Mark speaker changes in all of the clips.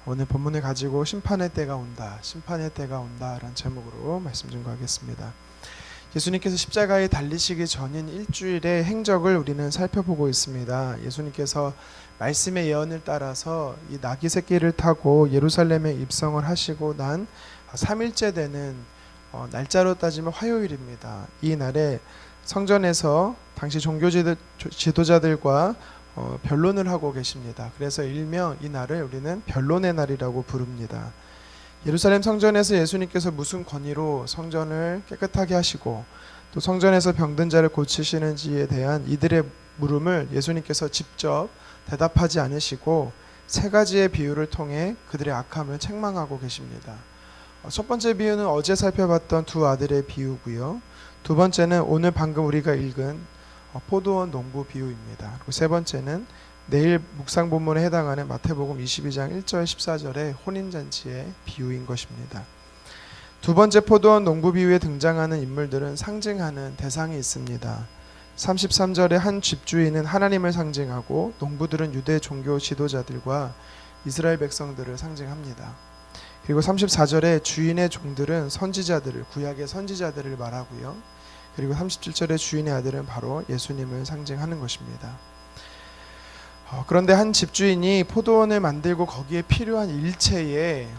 Speaker 1: 오늘 본문을 가지고 심판의 때가 온다, 심판의 때가 온다라는 제목으로 말씀 증거하겠습니다. 예수님께서 십자가에 달리시기 전인 일주일의 행적을 우리는 살펴보고 있습니다. 예수님께서 말씀의 예언을 따라서 이 나귀 새끼를 타고 예루살렘에 입성을 하시고 난 3일째 되는 날짜로 따지면 화요일입니다. 이 날에 성전에서 당시 종교 지도자들과 변론을 하고 계십니다. 그래서 일명 이 날을 우리는 변론의 날이라고 부릅니다. 예루살렘 성전에서 예수님께서 무슨 권위로 성전을 깨끗하게 하시고 또 성전에서 병든 자를 고치시는지에 대한 이들의 물음을 예수님께서 직접 대답하지 않으시고 세 가지의 비유를 통해 그들의 악함을 책망하고 계십니다. 첫 번째 비유는 어제 살펴봤던 두 아들의 비유고요. 두 번째는 오늘 방금 우리가 읽은 포도원 농부 비유입니다. 그리고 세 번째는 내일 묵상 본문에 해당하는 마태복음 22장 1절 14절의 혼인잔치의 비유인 것입니다. 두 번째 포도원 농부 비유에 등장하는 인물들은 상징하는 대상이 있습니다. 33절에 한 집주인은 하나님을 상징하고 농부들은 유대 종교 지도자들과 이스라엘 백성들을 상징합니다. 그리고 34절에 주인의 종들은 선지자들을, 구약의 선지자들을 말하고요. 그리고 37절의 주인의 아들은 바로 예수님을 상징하는 것입니다. 그런데 한 집주인이 포도원을 만들고 거기에 필요한 일체의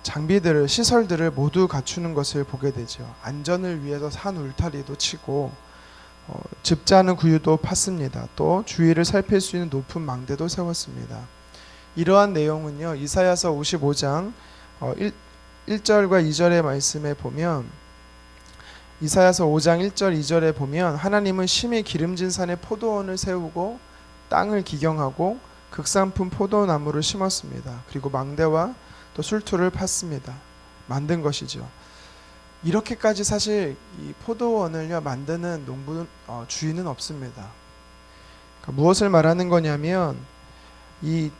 Speaker 1: 장비들을, 시설들을 모두 갖추는 것을 보게 되죠. 안전을 위해서 산 울타리도 치고 즙자는 구유도 팠습니다. 또 주위를 살필 수 있는 높은 망대도 세웠습니다. 이러한 내용은요, 이사야서 55장 1절과 2절의 말씀에 보면, 이사야서 5장 1절 2절에 보면 하나님은 심히 기름진 산에 포도원을 세우고 땅을 기경하고 극산품 포도나무를 심었습니다. 그리고 망대와 또 술투를 팠습니다. 만든 것이죠. 이렇게까지 사실 이 포도원을 만드는 농부 주인은 없습니다. 그러니까 무엇을 말하는 거냐면 이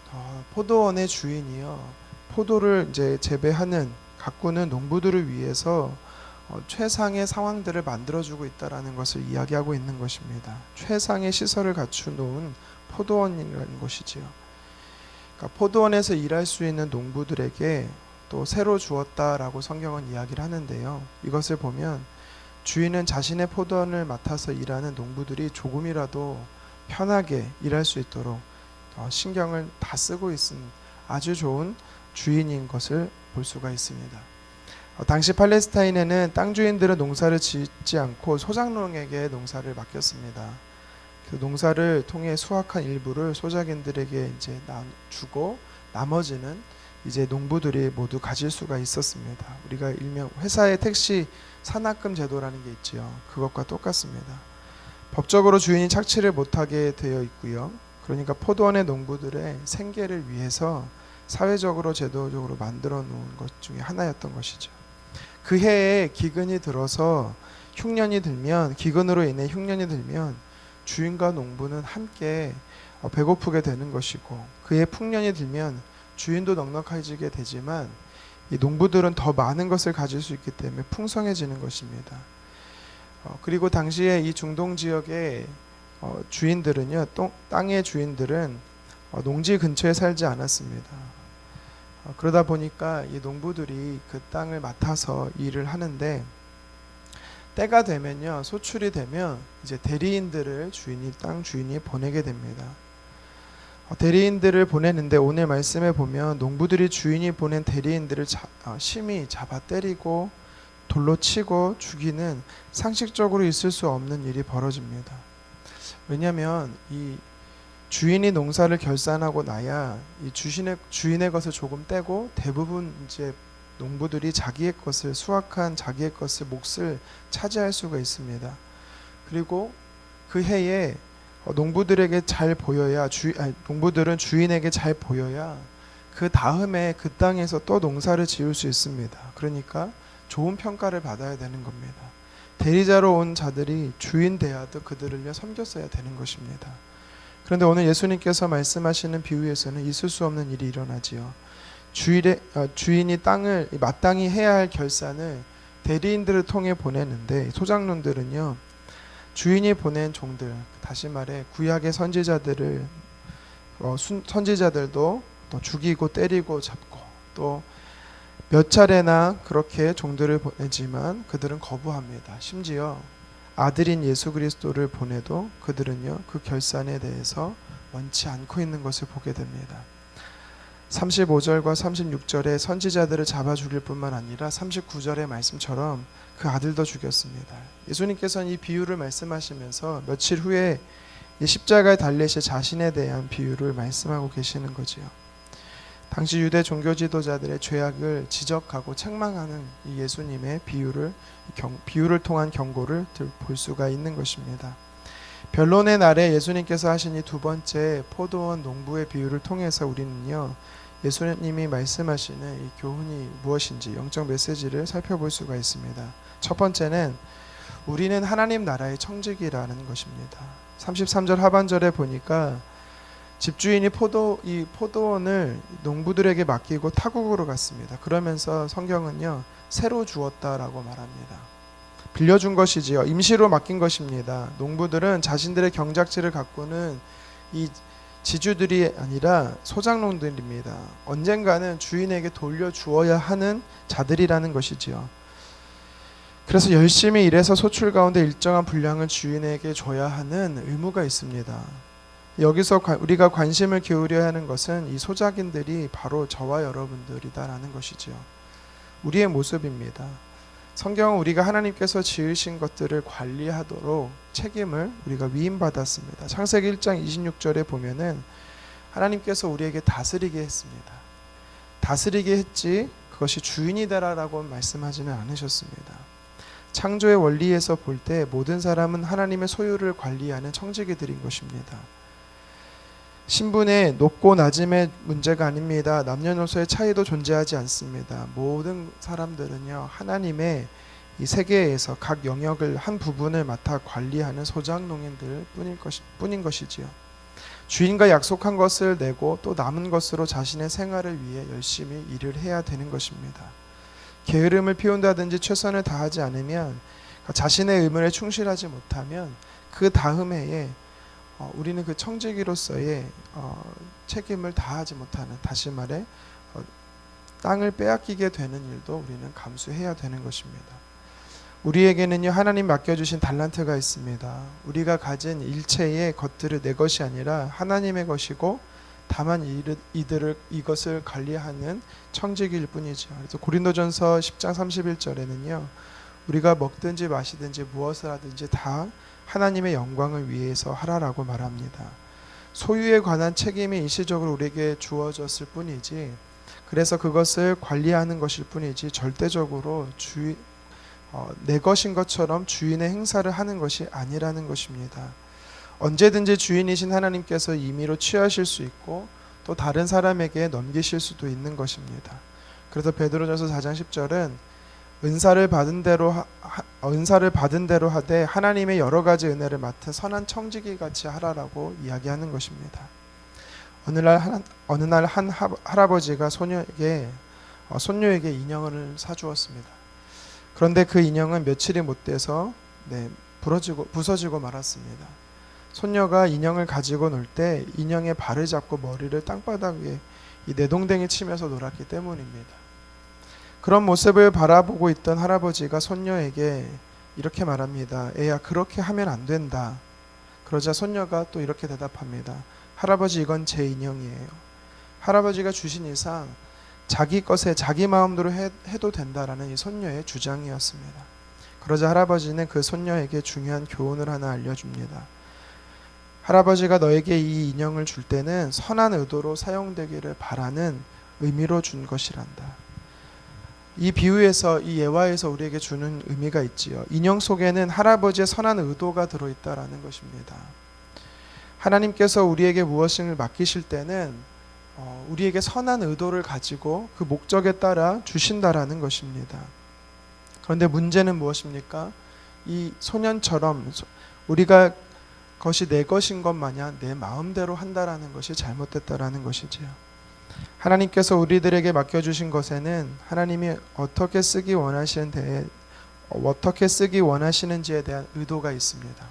Speaker 1: 포도원의 주인이요, 포도를 이제 재배하는 가꾸는 농부들을 위해서 최상의 상황들을 만들어주고 있다는 것을 이야기하고 있는 것입니다. 최상의 시설을 갖추놓은 포도원이라는 것이지요. 그러니까 포도원에서 일할 수 있는 농부들에게 또 새로 주었다라고 성경은 이야기를 하는데요. 이것을 보면 주인은 자신의 포도원을 맡아서 일하는 농부들이 조금이라도 편하게 일할 수 있도록 신경을 다 쓰고 있는 아주 좋은 주인인 것을 볼 수가 있습니다. 당시 팔레스타인에는 땅 주인들은 농사를 짓지 않고 소작농에게 농사를 맡겼습니다. 그 농사를 통해 수확한 일부를 소작인들에게 이제 주고 나머지는 이제 농부들이 모두 가질 수가 있었습니다. 우리가 일명 회사의 택시 산학금 제도라는 게 있지요. 그것과 똑같습니다. 법적으로 주인이 착취를 못하게 되어 있고요. 그러니까 포도원의 농부들의 생계를 위해서 사회적으로 제도적으로 만들어 놓은 것 중에 하나였던 것이죠. 그 해에 기근이 들어서 기근으로 인해 흉년이 들면 주인과 농부는 함께 배고프게 되는 것이고, 그해 풍년이 들면 주인도 넉넉해지게 되지만 이 농부들은 더 많은 것을 가질 수 있기 때문에 풍성해지는 것입니다. 그리고 당시에 이 중동 지역의 주인들은요, 땅의 주인들은 농지 근처에 살지 않았습니다. 그러다 보니까 이 농부들이 그 땅을 맡아서 일을 하는데, 때가 되면요, 소출이 되면 이제 대리인들을 땅 주인이 보내게 됩니다. 대리인들을 보내는데 오늘 말씀에 보면 농부들이 주인이 보낸 대리인들을 심히 잡아 때리고 돌로 치고 죽이는 상식적으로 있을 수 없는 일이 벌어집니다. 왜냐하면 이 주인이 농사를 결산하고 나야 이 주인의 것을 조금 떼고 대부분 이제 농부들이 자기의 것을 수확한 자기의 것을 몫을 차지할 수가 있습니다. 그리고 그 해에 농부들에게 잘 보여야 농부들은 주인에게 잘 보여야 그 다음에 그 땅에서 또 농사를 지을 수 있습니다. 그러니까 좋은 평가를 받아야 되는 겁니다. 대리자로 온 자들이 주인 대하듯 그들을 섬겼어야 되는 것입니다. 그런데 오늘 예수님께서 말씀하시는 비유에서는 있을 수 없는 일이 일어나지요. 주인이 땅을 마땅히 해야 할 결산을 대리인들을 통해 보내는데, 소작농들은요, 주인이 보낸 종들, 다시 말해 구약의 선지자들도 또 죽이고 때리고 잡고 또 몇 차례나 그렇게 종들을 보내지만 그들은 거부합니다. 심지어 아들인 예수 그리스도를 보내도 그들은요 그 결산에 대해서 원치 않고 있는 것을 보게 됩니다. 35절과 36절에 선지자들을 잡아 죽일 뿐만 아니라 39절의 말씀처럼 그 아들도 죽였습니다. 예수님께서는 이 비유를 말씀하시면서 며칠 후에 이 십자가에 달리실 자신에 대한 비유를 말씀하고 계시는 거지요. 당시 유대 종교 지도자들의 죄악을 지적하고 책망하는 이 예수님의 비유를 통한 경고를 볼 수가 있는 것입니다. 변론의 날에 예수님께서 하신 이 두 번째 포도원 농부의 비유를 통해서 우리는요 예수님이 말씀하시는 이 교훈이 무엇인지 영적 메시지를 살펴볼 수가 있습니다. 첫 번째는 우리는 하나님 나라의 청지기라는 것입니다. 33절 하반절에 보니까 집주인이 이 포도원을 농부들에게 맡기고 타국으로 갔습니다. 그러면서 성경은요 새로 주었다라고 말합니다. 빌려준 것이지요. 임시로 맡긴 것입니다. 농부들은 자신들의 경작지를 가꾸는 이 지주들이 아니라 소작농들입니다. 언젠가는 주인에게 돌려주어야 하는 자들이라는 것이지요. 그래서 열심히 일해서 소출 가운데 일정한 분량을 주인에게 줘야 하는 의무가 있습니다. 여기서 우리가 관심을 기울여야 하는 것은 이 소작인들이 바로 저와 여러분들이다라는 것이지요. 우리의 모습입니다. 성경은 우리가 하나님께서 지으신 것들을 관리하도록 책임을 우리가 위임받았습니다. 창세기 1장 26절에 보면은 하나님께서 우리에게 다스리게 했습니다. 다스리게 했지 그것이 주인이 되라라고 말씀하지는 않으셨습니다. 창조의 원리에서 볼 때 모든 사람은 하나님의 소유를 관리하는 청지기들인 것입니다. 신분의 높고 낮음의 문제가 아닙니다. 남녀노소의 차이도 존재하지 않습니다. 모든 사람들은요 하나님의 이 세계에서 각 영역을 한 부분을 맡아 관리하는 소작농인들 뿐인 것이지요. 주인과 약속한 것을 내고 또 남은 것으로 자신의 생활을 위해 열심히 일을 해야 되는 것입니다. 게으름을 피운다든지 최선을 다하지 않으면 자신의 의무에 충실하지 못하면 그 다음 해에 우리는 그 청지기로서의 책임을 다하지 못하는, 다시 말해 땅을 빼앗기게 되는 일도 우리는 감수해야 되는 것입니다. 우리에게는요 하나님 맡겨주신 달란트가 있습니다. 우리가 가진 일체의 것들을 내 것이 아니라 하나님의 것이고 다만 이것을 관리하는 청지기일 뿐이죠. 그래서 고린도전서 10장 31절에는요 우리가 먹든지 마시든지 무엇을 하든지 다 하나님의 영광을 위해서 하라라고 말합니다. 소유에 관한 책임이 일시적으로 우리에게 주어졌을 뿐이지, 그래서 그것을 관리하는 것일 뿐이지 절대적으로 내 것인 것처럼 주인의 행사를 하는 것이 아니라는 것입니다. 언제든지 주인이신 하나님께서 임의로 취하실 수 있고 또 다른 사람에게 넘기실 수도 있는 것입니다. 그래서 베드로전서 4장 10절은 은사를 받은 대로 하되 하나님의 여러 가지 은혜를 맡은 선한 청지기 같이 하라라고 이야기하는 것입니다. 어느 날 한 할아버지가 손녀에게 인형을 사주었습니다. 그런데 그 인형은 며칠이 못 돼서 부서지고 말았습니다. 손녀가 인형을 가지고 놀 때 인형의 발을 잡고 머리를 땅바닥 위에 이 내동댕이 치면서 놀았기 때문입니다. 그런 모습을 바라보고 있던 할아버지가 손녀에게 이렇게 말합니다. 애야, 그렇게 하면 안 된다. 그러자 손녀가 또 이렇게 대답합니다. 할아버지, 이건 제 인형이에요. 할아버지가 주신 이상 자기 것에 자기 마음대로 해도 된다라는 이 손녀의 주장이었습니다. 그러자 할아버지는 그 손녀에게 중요한 교훈을 하나 알려줍니다. 할아버지가 너에게 이 인형을 줄 때는 선한 의도로 사용되기를 바라는 의미로 준 것이란다. 이 비유에서, 이 예화에서 우리에게 주는 의미가 있지요. 인형 속에는 할아버지의 선한 의도가 들어있다라는 것입니다. 하나님께서 우리에게 무엇을 맡기실 때는 우리에게 선한 의도를 가지고 그 목적에 따라 주신다라는 것입니다. 그런데 문제는 무엇입니까? 이 소년처럼 우리가 그것이 내 것인 것 마냥 내 마음대로 한다라는 것이 잘못됐다라는 것이지요. 하나님께서 우리들에게 맡겨주신 것에는 하나님이 어떻게 쓰기 원하시는지에 대한 의도가 있습니다.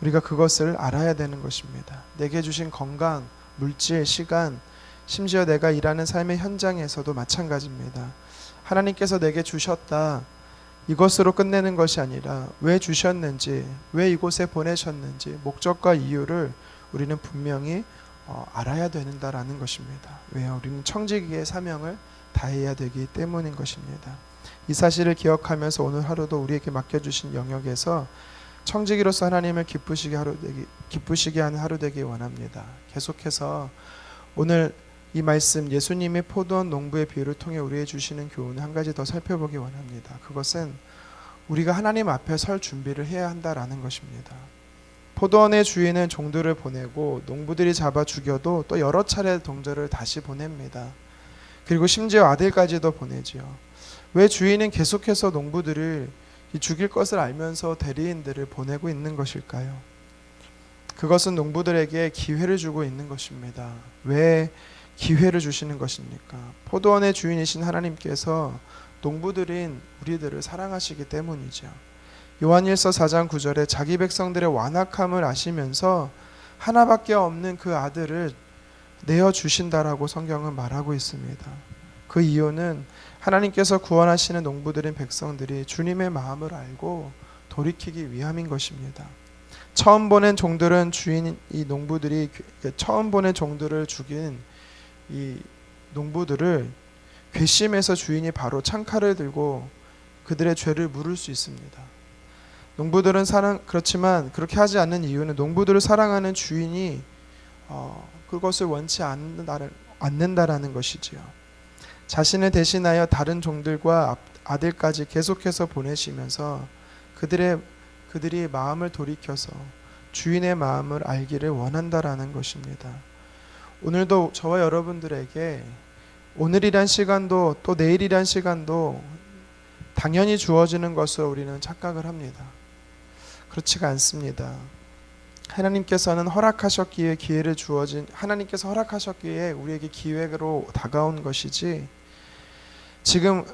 Speaker 1: 우리가 그것을 알아야 되는 것입니다. 내게 주신 건강, 물질, 시간, 심지어 내가 일하는 삶의 현장에서도 마찬가지입니다. 하나님께서 내게 주셨다, 이것으로 끝내는 것이 아니라 왜 주셨는지, 왜 이곳에 보내셨는지 목적과 이유를 우리는 분명히 알아야 된다라는 것입니다. 왜요? 우리는 청지기의 사명을 다해야 되기 때문인 것입니다. 이 사실을 기억하면서 오늘 하루도 우리에게 맡겨주신 영역에서 청지기로서 하나님을 기쁘시게 하는 하루 되기 원합니다. 계속해서 오늘 이 말씀, 예수님의 포도원 농부의 비유를 통해 우리에게 주시는 교훈을 한 가지 더 살펴보기 원합니다. 그것은 우리가 하나님 앞에 설 준비를 해야 한다라는 것입니다. 포도원의 주인은 종들을 보내고 농부들이 잡아 죽여도 또 여러 차례 종들을 다시 보냅니다. 그리고 심지어 아들까지도 보내지요. 왜 주인은 계속해서 농부들을 죽일 것을 알면서 대리인들을 보내고 있는 것일까요? 그것은 농부들에게 기회를 주고 있는 것입니다. 왜 기회를 주시는 것입니까? 포도원의 주인이신 하나님께서 농부들인 우리들을 사랑하시기 때문이죠. 요한일서 4장 9절에 자기 백성들의 완악함을 아시면서 하나밖에 없는 그 아들을 내어주신다라고 성경은 말하고 있습니다. 그 이유는 하나님께서 구원하시는 농부들인 백성들이 주님의 마음을 알고 돌이키기 위함인 것입니다. 처음 보낸 종들은 이 농부들이 처음 보낸 종들을 죽인 이 농부들을 괘씸해서 주인이 바로 창칼을 들고 그들의 죄를 물을 수 있습니다. 농부들은 그렇지만 그렇게 하지 않는 이유는 농부들을 사랑하는 주인이 그것을 원치 않는다라는 것이지요. 자신을 대신하여 다른 종들과 아들까지 계속해서 보내시면서 그들이 마음을 돌이켜서 주인의 마음을 알기를 원한다라는 것입니다. 오늘도 저와 여러분들에게 오늘이란 시간도 또 내일이란 시간도 당연히 주어지는 것으로 우리는 착각을 합니다. 그렇지가 않습니다. 하나님께서 허락하셨기에 우리에게 기회로 다가온 것이지, 지금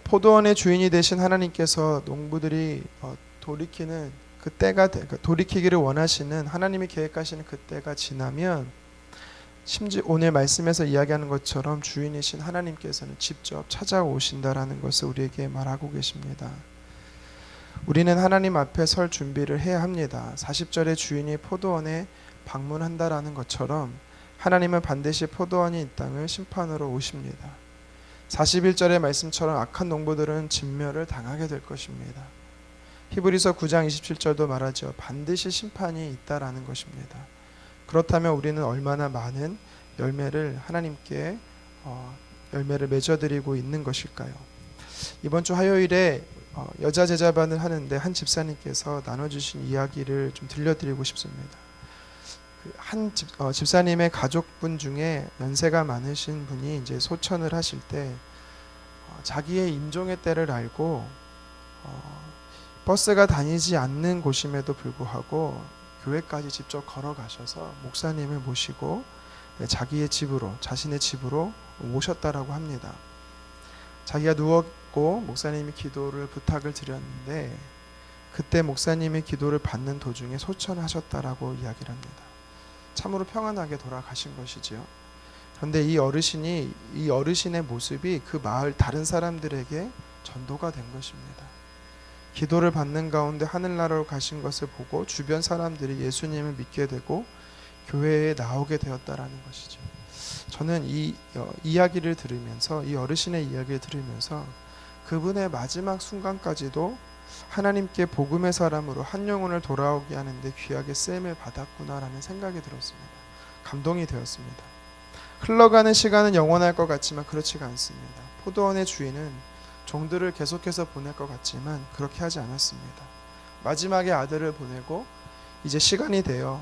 Speaker 1: 포도원의 주인이 되신 하나님께서 농부들이 돌이키는 돌이키기를 원하시는 하나님이 계획하시는 그때가 지나면, 심지어 오늘 말씀에서 이야기하는 것처럼 주인이신 하나님께서는 직접 찾아오신다라는 것을 우리에게 말하고 계십니다. 우리는 하나님 앞에 설 준비를 해야 합니다. 40절에 주인이 포도원에 방문한다라는 것처럼 하나님은 반드시 포도원이 이 땅을 심판으로 오십니다. 41절의 말씀처럼 악한 농부들은 진멸을 당하게 될 것입니다. 히브리서 9장 27절도 말하죠. 반드시 심판이 있다라는 것입니다. 그렇다면 우리는 얼마나 많은 열매를 하나님께 열매를 맺어드리고 있는 것일까요? 이번 주 화요일에 여자 제자반을 하는데 한 집사님께서 나눠주신 이야기를 좀 들려드리고 싶습니다. 한 집사님의 가족분 중에 연세가 많으신 분이 이제 소천을 하실 때 자기의 임종의 때를 알고 버스가 다니지 않는 곳임에도 불구하고 교회까지 직접 걸어가셔서 목사님을 모시고 자신의 집으로 모셨다라고 합니다. 자기가 누웠고 목사님이 기도를 부탁을 드렸는데 그때 목사님의 기도를 받는 도중에 소천하셨다라고 이야기를 합니다. 참으로 평안하게 돌아가신 것이지요. 그런데 이 어르신의 모습이 그 마을 다른 사람들에게 전도가 된 것입니다. 기도를 받는 가운데 하늘나라로 가신 것을 보고 주변 사람들이 예수님을 믿게 되고 교회에 나오게 되었다라는 것이죠. 저는 이 이야기를 들으면서, 이 어르신의 이야기를 들으면서 그분의 마지막 순간까지도 하나님께 복음의 사람으로 한 영혼을 돌아오게 하는데 귀하게 쓰임을 받았구나라는 생각이 들었습니다. 감동이 되었습니다. 흘러가는 시간은 영원할 것 같지만 그렇지가 않습니다. 포도원의 주인은 종들을 계속해서 보낼 것 같지만 그렇게 하지 않았습니다. 마지막에 아들을 보내고 이제 시간이 되어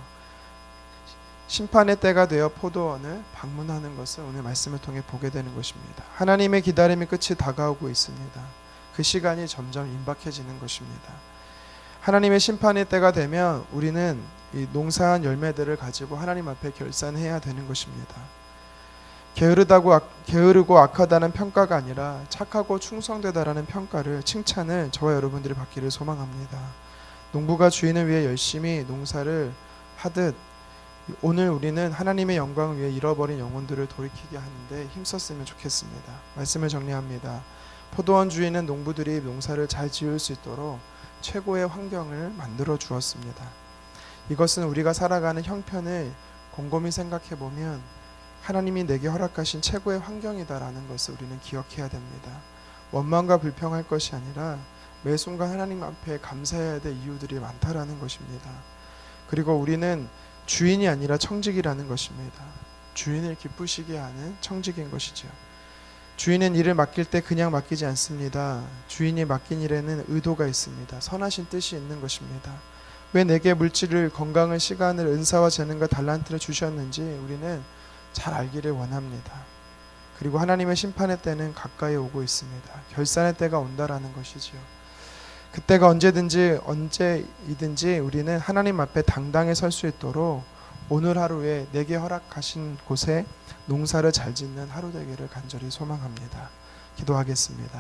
Speaker 1: 심판의 때가 되어 포도원을 방문하는 것을 오늘 말씀을 통해 보게 되는 것입니다. 하나님의 기다림의 끝이 다가오고 있습니다. 그 시간이 점점 임박해지는 것입니다. 하나님의 심판의 때가 되면 우리는 이 농사한 열매들을 가지고 하나님 앞에 결산해야 되는 것입니다. 게으르고 악하다는 평가가 아니라 착하고 충성되다라는 칭찬을 저와 여러분들이 받기를 소망합니다. 농부가 주인을 위해 열심히 농사를 하듯 오늘 우리는 하나님의 영광을 위해 잃어버린 영혼들을 돌이키게 하는데 힘썼으면 좋겠습니다. 말씀을 정리합니다. 포도원 주인은 농부들이 농사를 잘 지을 수 있도록 최고의 환경을 만들어 주었습니다. 이것은 우리가 살아가는 형편을 곰곰이 생각해 보면 하나님이 내게 허락하신 최고의 환경이다라는 것을 우리는 기억해야 됩니다. 원망과 불평할 것이 아니라 매 순간 하나님 앞에 감사해야 될 이유들이 많다라는 것입니다. 그리고 우리는 주인이 아니라 청직이라는 것입니다. 주인을 기쁘시게 하는 청직인 것이죠. 주인은 일을 맡길 때 그냥 맡기지 않습니다. 주인이 맡긴 일에는 의도가 있습니다. 선하신 뜻이 있는 것입니다. 왜 내게 물질을, 건강을, 시간을, 은사와 재능과 달란트를 주셨는지 우리는 잘 알기를 원합니다. 그리고 하나님의 심판의 때는 가까이 오고 있습니다. 결산의 때가 온다라는 것이지요. 그때가 언제이든지 우리는 하나님 앞에 당당히 설 수 있도록 오늘 하루에 내게 허락하신 곳에 농사를 잘 짓는 하루 되기를 간절히 소망합니다. 기도하겠습니다.